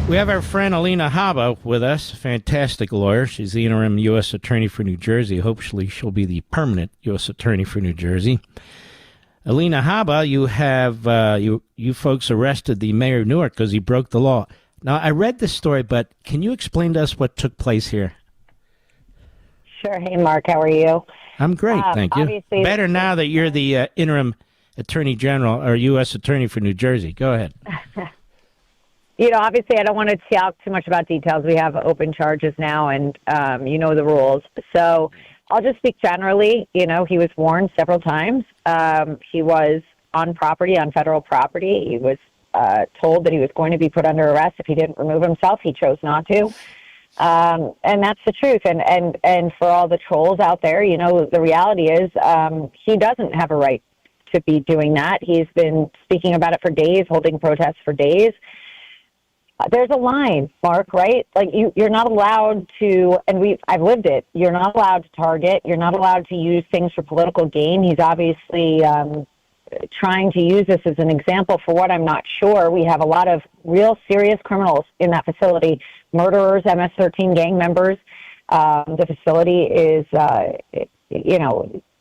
We have our friend Alina Habba with us, fantastic lawyer. She's the interim U.S. Attorney for New Jersey. Hopefully she'll be the permanent U.S. Attorney for New Jersey. Alina Habba, you have you folks arrested the mayor of Newark because he broke the law. Now, I read this story, but can you explain to us what took place here? Sure. Hey, Mark, how are you? I'm great, thank you. Better now that you're the interim Attorney General or U.S. Attorney for New Jersey. Go ahead. Obviously, I don't want to talk too much about details. We have open charges now, and you know the rules. So I'll just speak generally. He was warned several times. He was on federal property. He was told that he was going to be put under arrest if he didn't remove himself. He chose not to. And that's the truth. And for all the trolls out there, the reality is he doesn't have a right to be doing that. He's been speaking about it for days, holding protests for days. There's a line, Mark, right? Like you're not allowed to, and I've lived it. You're not allowed to target. You're not allowed to use things for political gain. He's obviously trying to use this as an example for what I'm not sure. We have a lot of real serious criminals in that facility, murderers, MS-13 gang members. The facility is,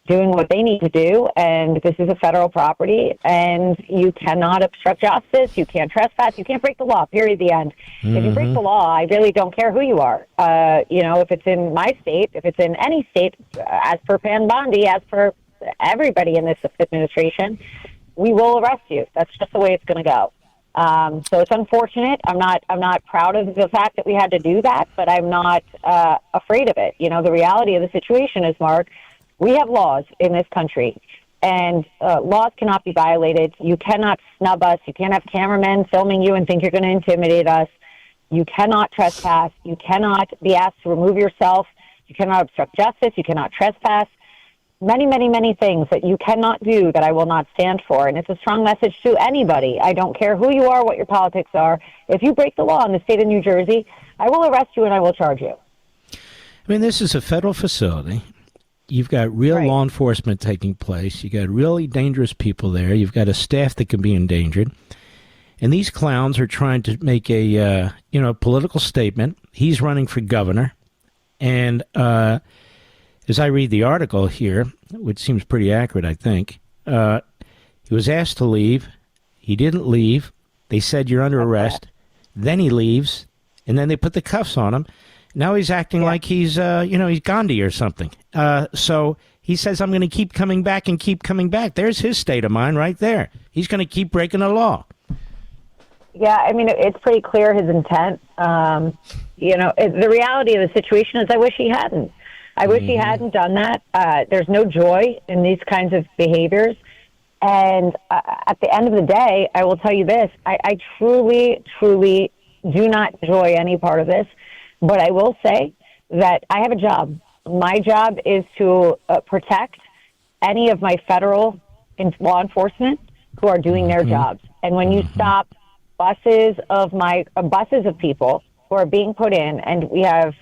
doing what they need to do, and this is a federal property, and you cannot obstruct justice, you can't trespass, you can't break the law, period, the end. Mm-hmm. If you break the law, I really don't care who you are. If it's in my state, if it's in any state, as per Pan Bondi, as per everybody in this administration, we will arrest you. That's just the way it's going to go. So it's unfortunate. I'm not proud of the fact that we had to do that, but I'm not afraid of it. The reality of the situation is, Mark, we have laws in this country, and laws cannot be violated. You cannot snub us. You can't have cameramen filming you and think you're going to intimidate us. You cannot trespass. You cannot be asked to remove yourself. You cannot obstruct justice. You cannot trespass. Many, many, many things that you cannot do that I will not stand for. And it's a strong message to anybody. I don't care who you are, what your politics are. If you break the law in the state of New Jersey, I will arrest you and I will charge you. I mean, this is a federal facility. You've got real law enforcement taking place. You've got really dangerous people there. You've got a staff that can be endangered. And these clowns are trying to make a political statement. He's running for governor. And as I read the article here, which seems pretty accurate, I think, he was asked to leave. He didn't leave. They said, you're under arrest. Then he leaves. And then they put the cuffs on him. Now he's acting like he's Gandhi or something. So he says, I'm going to keep coming back and keep coming back. There's his state of mind right there. He's going to keep breaking the law. Yeah, I mean, it's pretty clear his intent. The reality of the situation is I wish he hadn't. I wish he hadn't done that. There's no joy in these kinds of behaviors. And at the end of the day, I will tell you this. I truly, truly do not enjoy any part of this. But I will say that I have a job. My job is to protect any of my federal law enforcement who are doing their jobs. And when you stop buses of people who are being put in, and we have,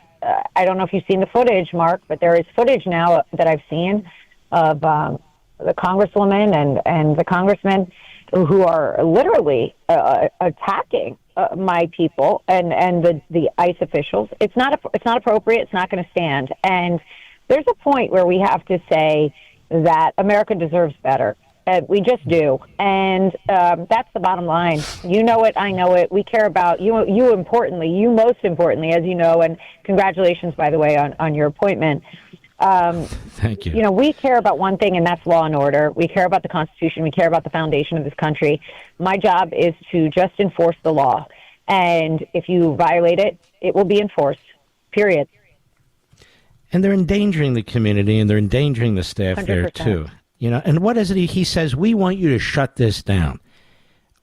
I don't know if you've seen the footage, Mark, but there is footage now that I've seen of the congresswoman and the congressman who are literally attacking my people and the ICE officials. It's not appropriate. It's not going to stand. And there's a point where we have to say that America deserves better. We just do. And that's the bottom line. You know it. I know it. We care about you most importantly, as you know, and congratulations, by the way, on your appointment. Thank you. We care about one thing, and that's law and order. We care about the Constitution. We care about the foundation of this country. My job is to just enforce the law. And if you violate it, it will be enforced, period. And they're endangering the community, and they're endangering the staff 100%. there, too. And what is it? He says, we want you to shut this down.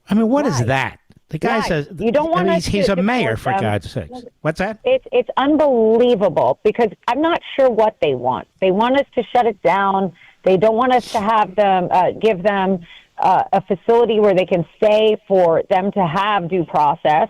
I mean, what is that? The guy says, you don't want he's a mayor, for God's sakes. What's that? It's unbelievable because I'm not sure what they want. They want us to shut it down. They don't want us to have them, give them a facility where they can stay for them to have due process.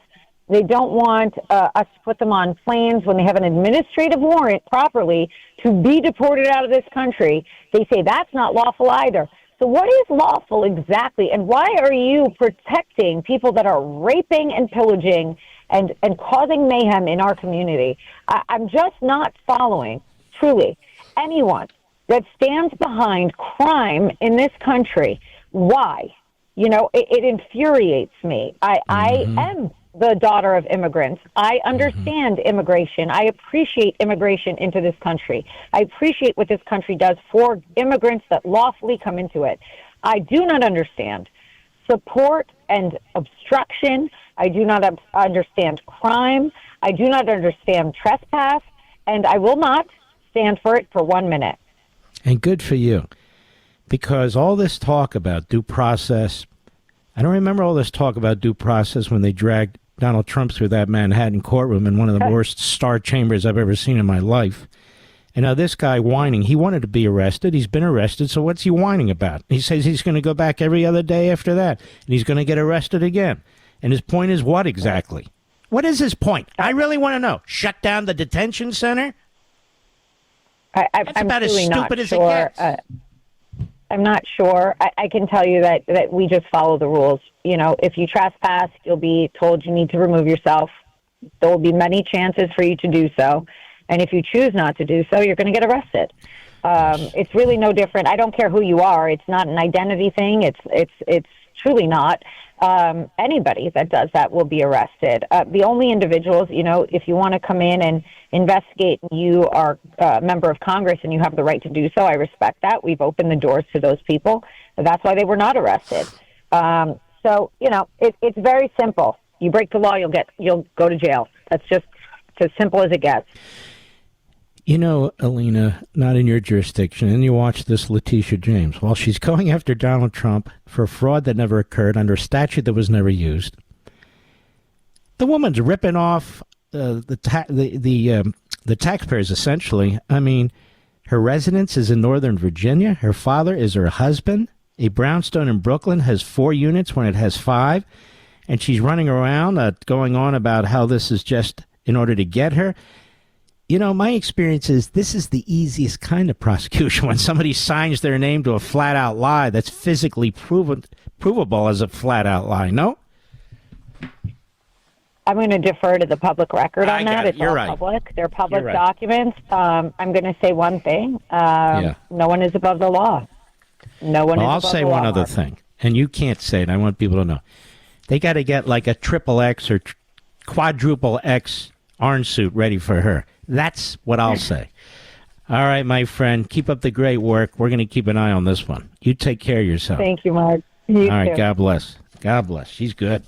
They don't want us to put them on planes when they have an administrative warrant properly to be deported out of this country. They say that's not lawful either. So what is lawful exactly, and why are you protecting people that are raping and pillaging and causing mayhem in our community? I'm just not following, truly, anyone that stands behind crime in this country. Why? You know, it infuriates me. I am the daughter of immigrants. I understand immigration. I appreciate immigration into this country. I appreciate what this country does for immigrants that lawfully come into it. I do not understand support and obstruction. I do not understand crime. I do not understand trespass. And I will not stand for it for 1 minute. And good for you. Because all this talk about due process, I don't remember all this talk about due process when they dragged Donald Trump through that Manhattan courtroom in one of the worst star chambers I've ever seen in my life. And now this guy whining, he wanted to be arrested. He's been arrested, so what's he whining about? He says he's going to go back every other day after that, and he's going to get arrested again. And his point is what exactly? What is his point? I really want to know. Shut down the detention center? That's I'm about as really stupid not as sure. it gets. I'm not sure. I can tell you that we just follow the rules. You know, if you trespass, you'll be told you need to remove yourself. There will be many chances for you to do so. And if you choose not to do so, you're going to get arrested. It's really no different. I don't care who you are. It's not an identity thing. It's truly not. Anybody that does that will be arrested. The only individuals, you know, if you want to come in and investigate, you are a member of Congress and you have the right to do so. I respect that. We've opened the doors to those people. That's why they were not arrested. So, you know, it's very simple. You break the law, you'll go to jail. That's just as simple as it gets. You know, Alina, not in your jurisdiction, and you watch this Letitia James. Well, she's going after Donald Trump for fraud that never occurred under a statute that was never used. The woman's ripping off the taxpayers, essentially. I mean, her residence is in Northern Virginia. Her father is her husband. A brownstone in Brooklyn has 4 units when it has 5. And she's running around going on about how this is just in order to get her. You know, my experience is this is the easiest kind of prosecution when somebody signs their name to a flat-out lie that's physically provable as a flat-out lie, no? I'm going to defer to the public record on that. It's all public. They're public documents. I'm going to say one thing. No one is above the law. No one is above the law. I'll say one other thing, and you can't say it. I want people to know. They got to get like a triple X or quadruple X orange suit ready for her. That's what I'll say. All right, my friend. Keep up the great work. We're going to keep an eye on this one. You take care of yourself. Thank you, Mark. All right, God bless. God bless. She's good.